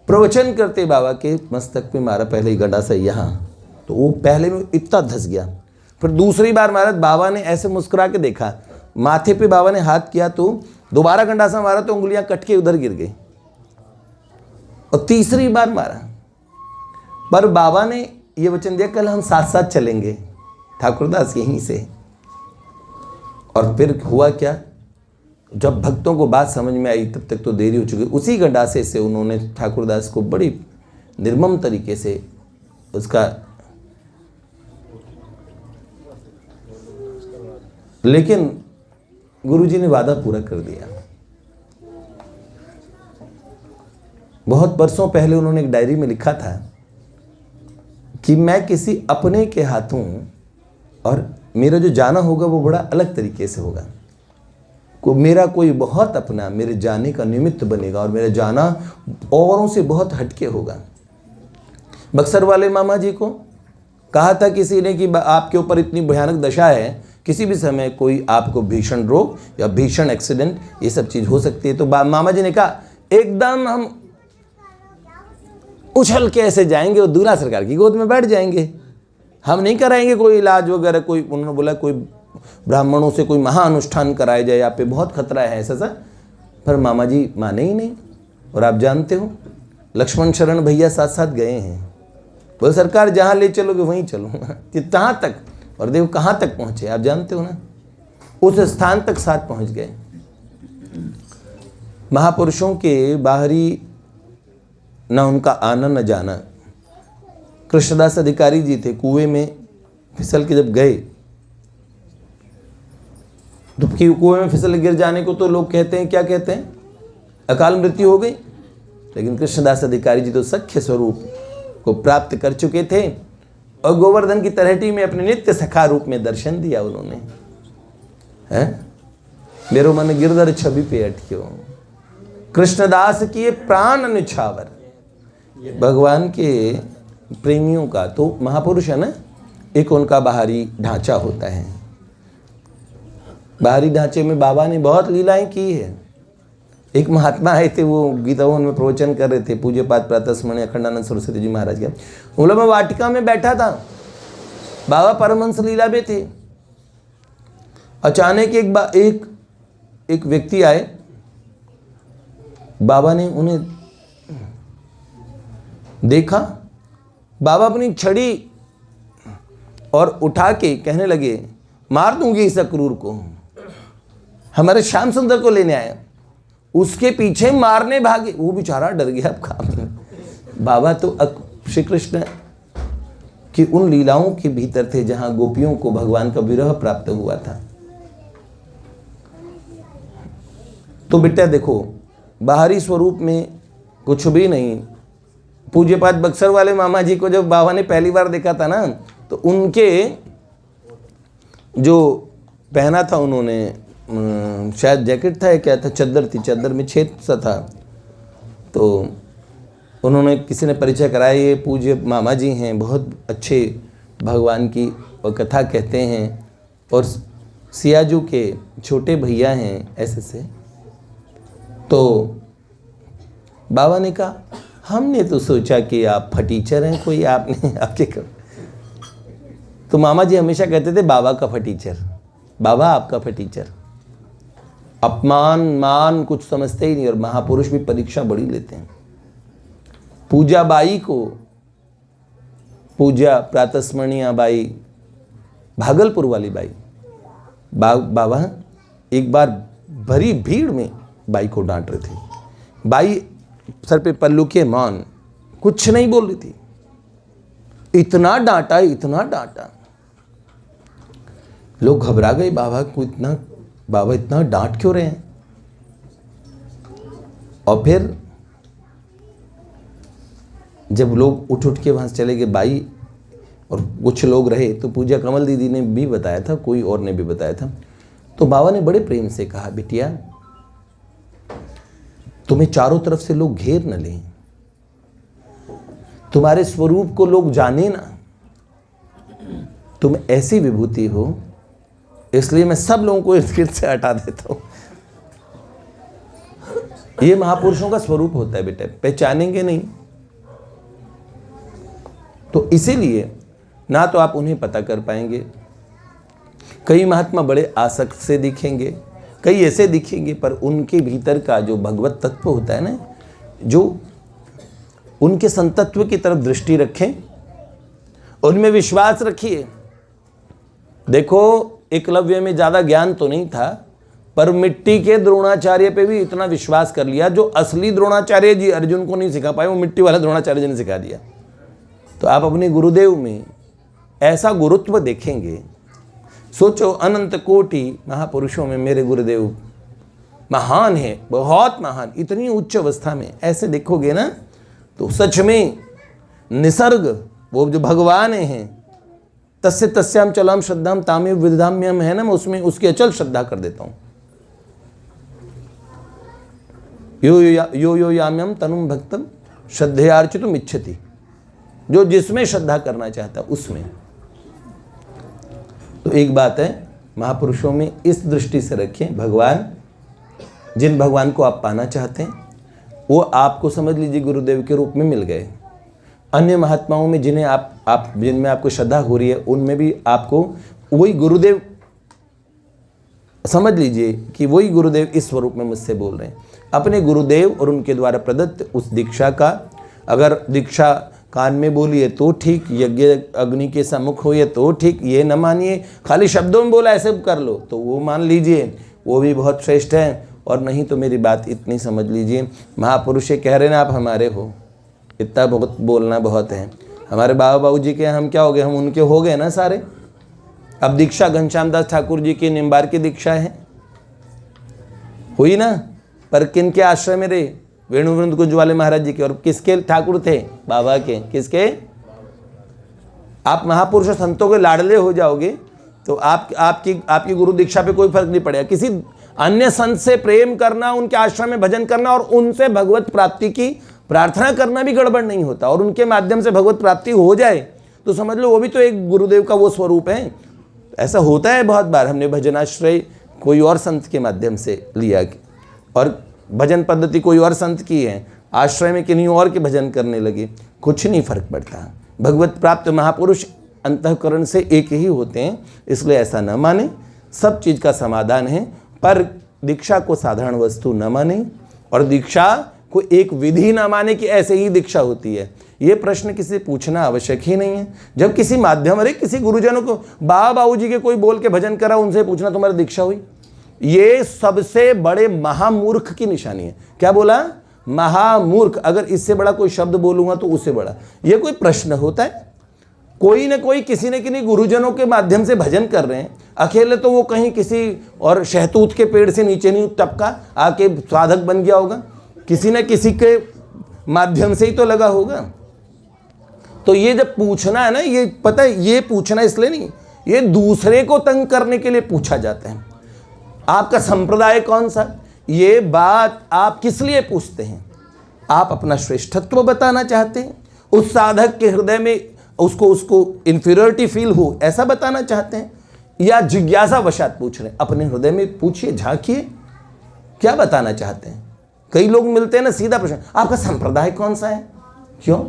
प्रवचन करते बाबा के मस्तक पे मारा पहले ही गंडासा यहाँ, तो वो पहले में इतना धस गया। फिर दूसरी बार मारा, बाबा ने ऐसे मुस्कुरा के देखा, माथे पे बाबा ने हाथ किया, तो दोबारा गंडासा मारा तो उंगलियां कट के उधर गिर गई। और तीसरी बार मारा, पर बाबा ने ये वचन दिया, कल हम साथ साथ चलेंगे, ठाकुरदास यहीं से। और फिर हुआ क्या, जब भक्तों को बात समझ में आई तब तक तो देरी हो चुकी। उसी गंडासे से उन्होंने ठाकुरदास को बड़ी निर्मम तरीके से उसका, लेकिन गुरुजी ने वादा पूरा कर दिया। बहुत बरसों पहले उन्होंने एक डायरी में लिखा था कि मैं किसी अपने के हाथों, और मेरा जो जाना होगा वो बड़ा अलग तरीके से होगा। मेरा कोई बहुत अपना मेरे जाने का निमित्त बनेगा, और मेरा जाना औरों से बहुत हटके होगा। बक्सर वाले मामा जी को कहा था किसी ने कि आपके ऊपर इतनी भयानक दशा है, किसी भी समय कोई आपको भीषण रोग या भीषण एक्सीडेंट ये सब चीज़ हो सकती है। तो मामा जी ने कहा, एकदम हम उछल के ऐसे जाएंगे और दूल्हा सरकार की गोद में बैठ जाएंगे, हम नहीं कराएंगे कोई इलाज वगैरह। कोई, उन्होंने बोला कोई ब्राह्मणों से कोई महाअनुष्ठान कराया जाए, आप पे बहुत खतरा है ऐसा सा। पर मामा जी माने ही नहीं। और आप जानते हो, लक्ष्मण शरण भैया साथ साथ गए हैं, बोले सरकार जहाँ ले चलोगे वहीं चलूँगा, कहाँ तक। और देखो कहाँ तक पहुँचे, आप जानते हो ना, उस स्थान तक साथ पहुँच गए। महापुरुषों के बाहरी न उनका आना न जाना। कृष्णदास अधिकारी जी थे, कुएं में फिसल के जब गए, तो कुएं में फिसल गिर जाने को तो लोग कहते हैं, क्या कहते हैं, अकाल मृत्यु हो गई। लेकिन कृष्णदास अधिकारी जी तो सख्य स्वरूप को प्राप्त कर चुके थे, और गोवर्धन की तलहटी में अपने नित्य सखा रूप में दर्शन दिया उन्होंने। है मेरो मन गिरधर छवि पे अटक्यो, कृष्णदास किए प्राण निछावर। भगवान के प्रेमियों का तो महापुरुष है ना, एक उनका बाहरी ढांचा होता है। बाहरी ढांचे में बाबा ने बहुत लीलाएं की है। एक महात्मा आए थे, वो गीता भवन में प्रवचन कर रहे थे, पूज्य पाद प्रातः स्मरणीय अखंडानंद सरस्वती जी महाराज के। बोला मैं वाटिका में बैठा था, बाबा परमहंस लीला में थे। अचानक एक व्यक्ति आए, बाबा ने उन्हें देखा, बाबा अपनी छड़ी और उठा के कहने लगे, मार दूंगी इस अक्रूर को, हमारे श्याम सुंदर को लेने आया। उसके पीछे मारने भागे, वो बेचारा डर गया। अब काम बाबा तो श्री कृष्ण की उन लीलाओं के भीतर थे जहां गोपियों को भगवान का विरह प्राप्त हुआ था। तो बेटा देखो, बाहरी स्वरूप में कुछ भी नहीं। पूज्यपाद बक्सर वाले मामा जी को जब बाबा ने पहली बार देखा था ना, तो उनके जो पहना था उन्होंने, शायद जैकेट था या क्या था, चद्दर थी, चद्दर में छेद सा था। तो उन्होंने, किसी ने परिचय कराया, ये पूज्य मामा जी हैं, बहुत अच्छे भगवान की और कथा कहते हैं, और सियाजू के छोटे भैया हैं ऐसे से। तो बाबा ने कहा, हमने तो सोचा कि आप फटीचर हैं कोई, आपने आपके कर। तो मामा जी हमेशा कहते थे, बाबा का फटीचर, बाबा आपका फटीचर। अपमान मान कुछ समझते ही नहीं, और महापुरुष भी परीक्षा बड़ी लेते हैं। पूजा बाई को, पूजा प्रातस्मरणीय बाई, भागलपुर वाली बाई, बाबा एक बार भरी भीड़ में बाई को डांट रहे थे। बाई सर पे पल्लू के मान कुछ नहीं बोल रही थी, इतना डांटा, इतना डांटा, लोग घबरा गए, बाबा को इतना, बाबा इतना डांट क्यों रहे हैं। और फिर जब लोग उठ के वहां से चले गए, बाई और कुछ लोग रहे, तो पूजा कमल दीदी ने भी बताया था, कोई और ने भी बताया था। तो बाबा ने बड़े प्रेम से कहा, बिटिया तुम्हें चारों तरफ से लोग घेर न लें, तुम्हारे स्वरूप को लोग जाने ना, तुम ऐसी विभूति हो, इसलिए मैं सब लोगों को इर्द गिर्द से हटा देता हूं। ये महापुरुषों का स्वरूप होता है बेटे, पहचानेंगे नहीं तो इसीलिए ना तो आप उन्हें पता कर पाएंगे। कई महात्मा बड़े आसक्त से दिखेंगे, कई ऐसे दिखेंगे, पर उनके भीतर का जो भगवत तत्व होता है ना, जो उनके संतत्व की तरफ दृष्टि रखें, उनमें विश्वास रखिए। देखो एकलव्य में ज़्यादा ज्ञान तो नहीं था, पर मिट्टी के द्रोणाचार्य पे भी इतना विश्वास कर लिया, जो असली द्रोणाचार्य जी अर्जुन को नहीं सिखा पाए, वो मिट्टी वाला द्रोणाचार्य जी ने सिखा दिया। तो आप अपने गुरुदेव में ऐसा गुरुत्व देखेंगे। सोचो, अनंत कोटि महापुरुषों में मेरे गुरुदेव महान है, बहुत महान, इतनी उच्च अवस्था में ऐसे देखोगे ना, तो सच में निसर्ग, वो जो भगवान हैं, तस्य तस्याम चलाम श्रद्धाम तामेव विदधाम्यम है ना, मैं उसमें उसकी अचल श्रद्धा कर देता हूँ। यो यो याम्यम तनुम भक्तम श्रद्धयार्चितुम इच्छति, जो जिसमें श्रद्धा करना चाहता उसमें। तो एक बात है, महापुरुषों में इस दृष्टि से रखें, भगवान, जिन भगवान को आप पाना चाहते हैं वो आपको समझ लीजिए गुरुदेव के रूप में मिल गए। अन्य महात्माओं में जिन्हें आप जिनमें आपको श्रद्धा हो रही है, उनमें भी आपको वही गुरुदेव समझ लीजिए कि वही गुरुदेव इस स्वरूप में मुझसे बोल रहे हैं। अपने गुरुदेव और उनके द्वारा प्रदत्त उस दीक्षा का, अगर दीक्षा कान में बोलिए तो ठीक, यज्ञ अग्नि के सम्मुख होइए तो ठीक, ये न मानिए खाली शब्दों में बोला ऐसे कर लो तो वो मान लीजिए, वो भी बहुत श्रेष्ठ है। और नहीं तो मेरी बात इतनी समझ लीजिए, महापुरुष कह रहे ना आप हमारे हो, इतना बहुत बोलना बहुत है। हमारे बाबा बाबू जी के हम क्या हो गए, हम उनके हो गए ना सारे। अब दीक्षा घनश्याम दास ठाकुर जी की निम्बार की दीक्षा है, हुई ना, पर किन के आश्रय में रहे, वेणुवृंद कुंज वाले महाराज जी के। और किसके ठाकुर थे, बाबा के। किसके? आप महापुरुष संतों के लाडले हो जाओगे तो आपकी गुरु दीक्षा पे कोई फर्क नहीं पड़ेगा। किसी अन्य संत से प्रेम करना, उनके आश्रम में भजन करना और उनसे भगवत प्राप्ति की प्रार्थना करना भी गड़बड़ नहीं होता, और उनके माध्यम से भगवत प्राप्ति हो जाए तो समझ लो वो भी तो एक गुरुदेव का वो स्वरूप है। ऐसा होता है बहुत बार, हमने भजनाश्रय कोई और संत के माध्यम से लिया और भजन पद्धति कोई और संत की है, आश्रय में किन्हीं और के भजन करने लगे, कुछ नहीं फर्क पड़ता। भगवत प्राप्त महापुरुष अंतःकरण से एक ही होते हैं, इसलिए ऐसा न माने। सब चीज़ का समाधान है, पर दीक्षा को साधारण वस्तु न माने और दीक्षा को एक विधि न माने कि ऐसे ही दीक्षा होती है। ये प्रश्न किसी से पूछना आवश्यक ही नहीं है। जब किसी माध्यम, अरे किसी गुरुजनों को, बाबा बाबू जी के कोई बोल के भजन करा, उनसे पूछना तुम्हारी दीक्षा हुई, ये सबसे बड़े महामूर्ख की निशानी है। क्या बोला? महामूर्ख। अगर इससे बड़ा कोई शब्द बोलूंगा तो उससे बड़ा। ये कोई प्रश्न होता है? कोई न कोई किसी न किसी गुरुजनों के माध्यम से भजन कर रहे हैं, अकेले तो वो कहीं किसी और शहतूत के पेड़ से नीचे नहीं टपका आके साधक बन गया होगा, किसी न किसी के माध्यम से ही तो लगा होगा। तो ये जब पूछना है ना, ये पता है, ये पूछना इसलिए नहीं, ये दूसरे को तंग करने के लिए पूछा जाता है। आपका संप्रदाय कौन सा, ये बात आप किस लिए पूछते हैं? आप अपना श्रेष्ठत्व बताना चाहते हैं, उस साधक के हृदय में उसको इंफीरियरिटी फील हो ऐसा बताना चाहते हैं, या जिज्ञासा वशात पूछ रहे हैं? अपने हृदय में पूछिए, झांकिए, क्या बताना चाहते हैं। कई लोग मिलते हैं ना, सीधा प्रश्न, आपका संप्रदाय कौन सा है? क्यों?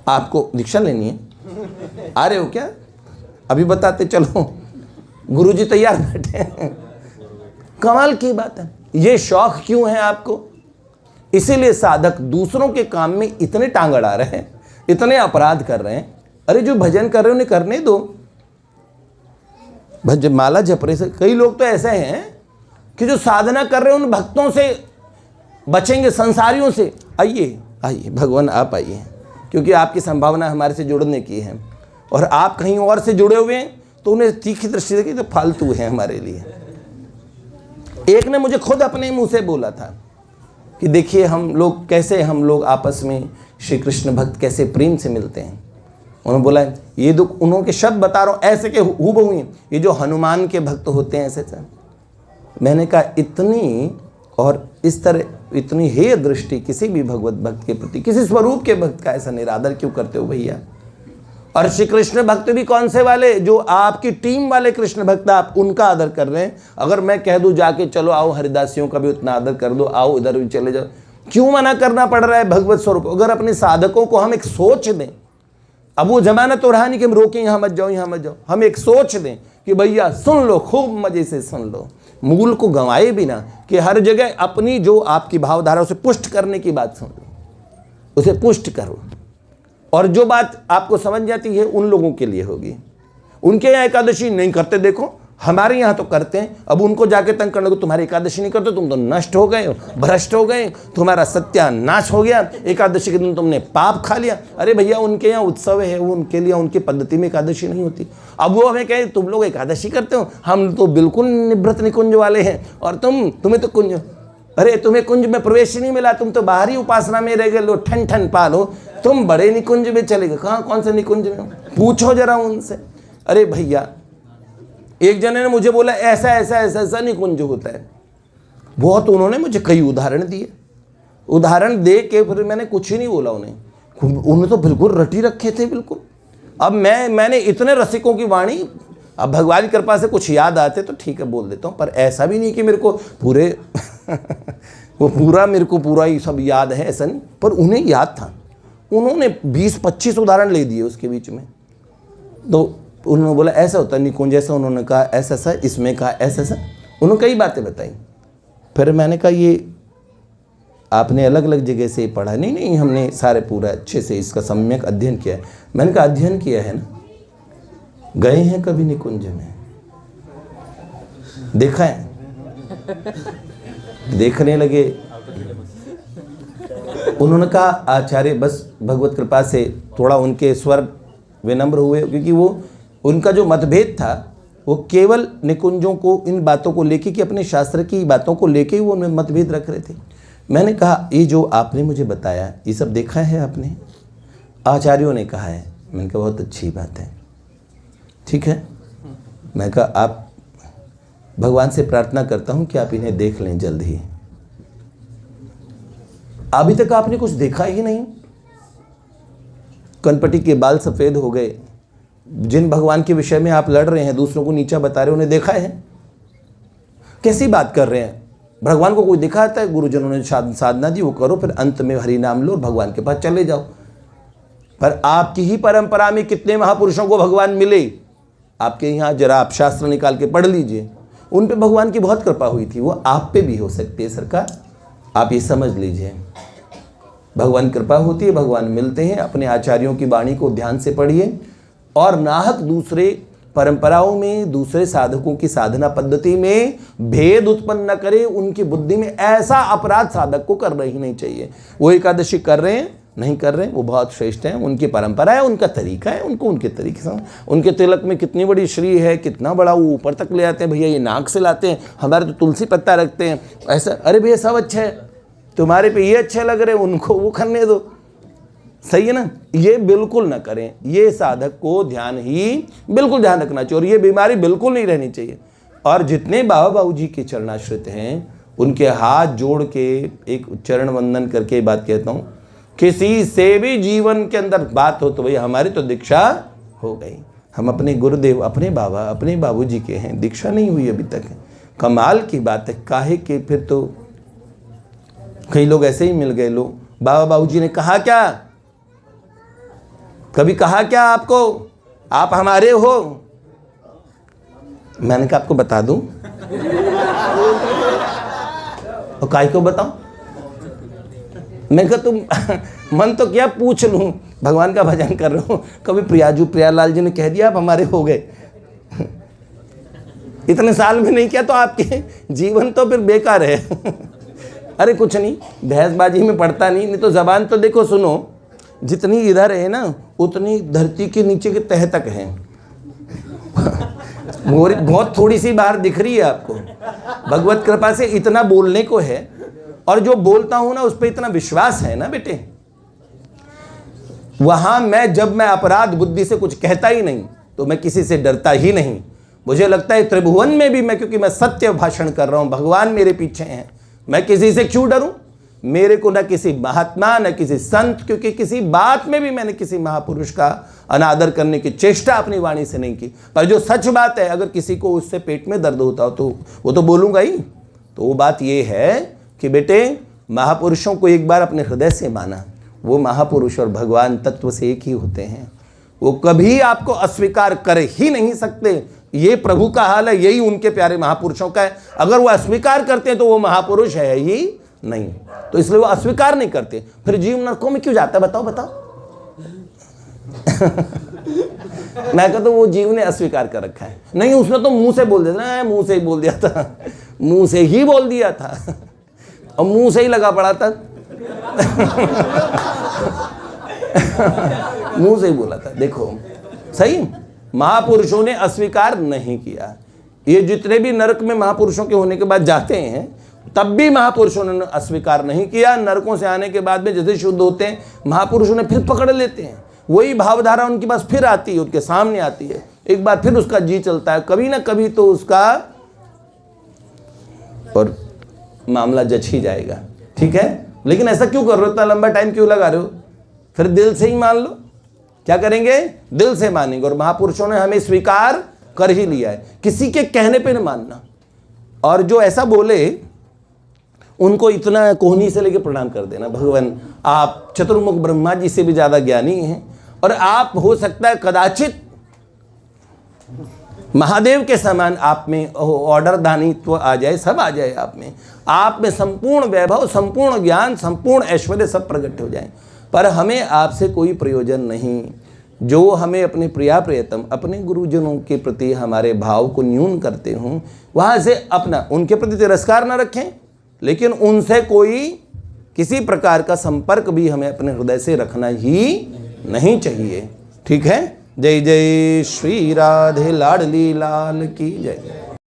आपको दीक्षा लेनी है? आ रहे हो क्या? अभी बताते चलो, गुरुजी तैयार बैठे हैं। कमाल की बात है। ये शौक क्यों है आपको? इसीलिए साधक दूसरों के काम में इतने टांग अड़ा रहे हैं, इतने अपराध कर रहे हैं। अरे जो भजन कर रहे हैं उन्हें करने दो, भजन माला जप रहे से। कई लोग तो ऐसे हैं कि जो साधना कर रहे हैं उन भक्तों से बचेंगे, संसारियों से। आइए आइए भगवान आप आइए, क्योंकि आपकी संभावना हमारे से जुड़ने की है, और आप कहीं और से जुड़े हुए हैं तो उन्हें तीखी दृष्टि से कि तो फालतू है हमारे लिए। एक ने मुझे खुद अपने मुंह से बोला था कि देखिए हम लोग आपस में श्री कृष्ण भक्त कैसे प्रेम से मिलते हैं। उन्होंने बोला ये दुख, उन्होंने शब्द बता रहा हूँ ऐसे के हूबहू ही, ये जो हनुमान के भक्त होते हैं ऐसे से। मैंने कहा इतनी और इस तरह इतनी हेय दृष्टि किसी भी भगवत भक्त के प्रति, किसी स्वरूप के भक्त का ऐसा निरादर क्यों करते हो भैया। और श्री कृष्ण भक्त भी कौन से वाले, जो आपकी टीम वाले कृष्ण भक्त, आप उनका आदर कर रहे हैं। अगर मैं कह दूं जाके चलो आओ हरिदासियों का भी उतना आदर कर दो, आओ इधर भी चले जाओ, क्यों मना करना पड़ रहा है भगवत स्वरूप। अगर अपने साधकों को हम एक सोच दें, अब वो जमाना तो रहा नहीं कि हम रोकें यहाँ मत जाओ यहाँ मत जाओ, हम एक सोच दें कि भैया सुन लो, खूब मजे से सुन लो, मूल को गंवाए बिना, कि हर जगह अपनी जो आपकी भावधारा उसे पुष्ट करने की बात सुन लो, उसे पुष्ट करो। और जो बात आपको समझ जाती है उन लोगों के लिए होगी। उनके यहाँ एकादशी नहीं करते, देखो हमारे यहाँ तो करते हैं। अब उनको जाके तंग करने को, तुम्हारी एकादशी नहीं करते, तुम तो नष्ट हो गए, भ्रष्ट हो गए, तुम्हारा सत्यानाश हो गया, एकादशी के दिन तुमने पाप खा लिया। अरे भैया उनके यहाँ उत्सव है, वो उनके लिए उनकी पद्धति में एकादशी नहीं होती। अब वो हमें कहे तुम लोग एकादशी करते हो, हम तो बिल्कुल निवृत्त निकुंज वाले हैं, और तुम्हें तो कुंज, अरे तुम्हें कुंज में प्रवेश ही नहीं मिला, तुम तो बाहरी उपासना में रह गए, लो ठन ठन पालो, तुम बड़े निकुंज में चले गए। कहाँ कौन से निकुंज में हो, पूछो जरा उनसे। अरे भैया एक जने ने मुझे बोला ऐसा ऐसा ऐसा ऐसा निकुंज होता है, बहुत उन्होंने मुझे कई उदाहरण दिए। उदाहरण दे के फिर मैंने कुछ ही नहीं बोला उन्हें तो बिल्कुल रटी रखे थे बिल्कुल। अब मैंने इतने रसिकों की वाणी, अब भगवान की कृपा से कुछ याद आते तो ठीक है बोल देता हूँ, पर ऐसा भी नहीं कि मेरे को पूरे वो पूरा मेरे को पूरा ही सब याद है, ऐसा नहीं। पर उन्हें याद था, उन्होंने 20-25 उदाहरण ले दिए उसके बीच में। तो उन्होंने बोला ऐसा होता है निकुंज, ऐसा उन्होंने कहा ऐसा ऐसा, इसमें कहा ऐसा ऐसा, उन्होंने कई बातें बताई। फिर मैंने कहा ये आपने अलग अलग जगह से पढ़ा? नहीं हमने सारे पूरा अच्छे से इसका सम्यक अध्ययन किया है। मैंने कहा अध्ययन किया है ना, गए हैं कभी निकुंज में, देखा है? देखने लगे। उन्होंने कहा आचार्य बस भगवत कृपा से थोड़ा उनके स्वर विनम्र हुए, क्योंकि वो उनका जो मतभेद था वो केवल निकुंजों को, इन बातों को लेके कि अपने शास्त्र की बातों को लेके ही वो उनमें मतभेद रख रहे थे। मैंने कहा ये जो आपने मुझे बताया ये सब देखा है आपने? आचार्यों ने कहा है। मैंने कहा बहुत अच्छी बात है, ठीक है। मैं कहा आप भगवान से प्रार्थना करता हूँ कि आप इन्हें देख लें जल्द ही। अभी तक आपने कुछ देखा ही नहीं, कनपटी के बाल सफ़ेद हो गए, जिन भगवान के विषय में आप लड़ रहे हैं, दूसरों को नीचा बता रहे, उन्हें देखा है? कैसी बात कर रहे हैं? भगवान को कोई दिखाता है, गुरुजनों ने साधना दी वो करो, फिर अंत में हरि नाम लो और भगवान के पास चले जाओ। पर आपकी ही परंपरा में कितने महापुरुषों को भगवान मिले, आपके यहाँ जरा आप शास्त्र निकाल के पढ़ लीजिए, उन पे भगवान की बहुत कृपा हुई थी। वो आप पे भी हो सकती है सरकार, आप ये समझ लीजिए। भगवान कृपा होती है, भगवान मिलते हैं। अपने आचार्यों की वाणी को ध्यान से पढ़िए और नाहक दूसरे परंपराओं में, दूसरे साधकों की साधना पद्धति में भेद उत्पन्न न करे। उनकी बुद्धि में ऐसा अपराध साधक को करना ही नहीं चाहिए। वो एकादशी कर रहे हैं नहीं कर रहे हैं वो बहुत श्रेष्ठ हैं, उनकी परंपरा है, उनका तरीका है, उनको उनके तरीके से। उनके तिलक में कितनी बड़ी श्री है, कितना बड़ा वो ऊपर तक ले आते हैं, भैया ये नाक से लाते हैं, हमारे तो तुलसी पत्ता रखते हैं ऐसा। अरे भैया सब अच्छा है, तुम्हारे पे ये अच्छे लग रहे हैं, उनको वो करने दो, सही है ना। ये बिल्कुल ना करें, ये साधक को ध्यान ही बिल्कुल ध्यान रखना चाहिए, और ये बीमारी बिल्कुल नहीं रहनी चाहिए। और जितने बाबा बाबू जी के चरणाश्रित हैं उनके हाथ जोड़ के एक चरण वंदन करके बात कहता हूँ, किसी से भी जीवन के अंदर बात हो तो भैया हमारी तो दीक्षा हो गई। हम अपने गुरुदेव, अपने बाबा, अपने बाबूजी के हैं, दीक्षा नहीं हुई अभी तक। कमाल की बात है, काहे के फिर तो कई लोग ऐसे ही मिल गए। लोग बाबा बाबूजी ने कहा क्या, कभी कहा क्या आपको आप हमारे हो? मैंने कहा आपको बता दूं और काय को बताऊं? मैं कहा तुम मन तो क्या पूछ लूं, भगवान का भजन कर रहा हूँ। कभी प्रियालाल जी ने कह दिया आप हमारे हो गए। इतने साल में नहीं किया तो आपके जीवन तो फिर बेकार है। अरे कुछ नहीं, बहसबाजी में पड़ता नहीं तो जबान तो देखो सुनो, जितनी इधर है ना उतनी धरती के नीचे के तह तक है। बहुत थोड़ी सी बाहर दिख रही है आपको। भगवत कृपा से इतना बोलने को है, और जो बोलता हूं ना उस पर इतना विश्वास है ना बेटे। वहाँ जब मैं अपराध बुद्धि से कुछ कहता ही नहीं, तो मैं किसी से डरता ही नहीं। मुझे लगता है त्रिभुवन में भी मैं, क्योंकि मैं सत्य भाषण कर रहा हूँ, भगवान मेरे पीछे हैं, मैं किसी से क्यों डरूं? मेरे को न किसी महात्मा न किसी संत, क्योंकि किसी बात में भी मैंने किसी महापुरुष का अनादर करने की चेष्टा अपनी वाणी से नहीं की। पर जो सच बात है, अगर किसी को उससे पेट में दर्द होता हो तो वो तो बोलूँगा ही। तो वो बात ये है कि बेटे, महापुरुषों को एक बार अपने हृदय से माना, वो महापुरुष और भगवान तत्व से एक ही होते हैं। वो कभी आपको अस्वीकार कर ही नहीं सकते। ये प्रभु का हाल है, यही उनके प्यारे महापुरुषों का है। अगर वो अस्वीकार करते हैं तो वो महापुरुष है ही नहीं, तो इसलिए वो अस्वीकार नहीं करते। फिर जीव नरकों में क्यों जाता है? बताओ बताओ। मैं कहता हूं वो जीव ने अस्वीकार कर रखा है। नहीं, उसने तो मुंह से बोल दिया था, मुंह से ही बोल दिया था, मुंह से ही बोल दिया था और मुंह से ही लगा पड़ा था। मुंह से ही बोला था। देखो सही, महापुरुषों ने अस्वीकार नहीं किया। ये जितने भी नरक में महापुरुषों के होने के बाद जाते हैं, तब भी महापुरुषों ने अस्वीकार नहीं किया। नरकों से आने के बाद में जैसे शुद्ध होते हैं, महापुरुषों ने फिर पकड़ लेते हैं। वही भावधारा उनके पास फिर आती है, उनके सामने आती है, एक बार फिर उसका जी चलता है, कभी ना कभी तो उसका और मामला जच ही जाएगा। ठीक है, लेकिन ऐसा क्यों कर रहे हो? इतना लंबा टाइम क्यों लगा रहे हो? फिर दिल से ही मान लो। क्या करेंगे? दिल से मानेंगे। और महापुरुषों ने हमें स्वीकार कर ही लिया है, किसी के कहने पे न मानना। और जो ऐसा बोले उनको इतना कोहनी से लेके प्रणाम कर देना, भगवान आप चतुर्मुख ब्रह्मा जी से भी ज़्यादा ज्ञानी हैं, और आप हो सकता है कदाचित महादेव के समान आप में ऑर्डर दानित्व आ जाए, सब आ जाए आप में संपूर्ण वैभव, संपूर्ण ज्ञान, संपूर्ण ऐश्वर्य सब प्रकट हो जाए, पर हमें आपसे कोई प्रयोजन नहीं। जो हमें अपने प्रिया प्रियतम, अपने गुरुजनों के प्रति हमारे भाव को न्यून करते हों, वहाँ से अपना उनके प्रति तिरस्कार न रखें, लेकिन उनसे कोई किसी प्रकार का संपर्क भी हमें अपने हृदय से रखना ही नहीं चाहिए। ठीक है। जय जय श्री राधे लाडली लाल की जय।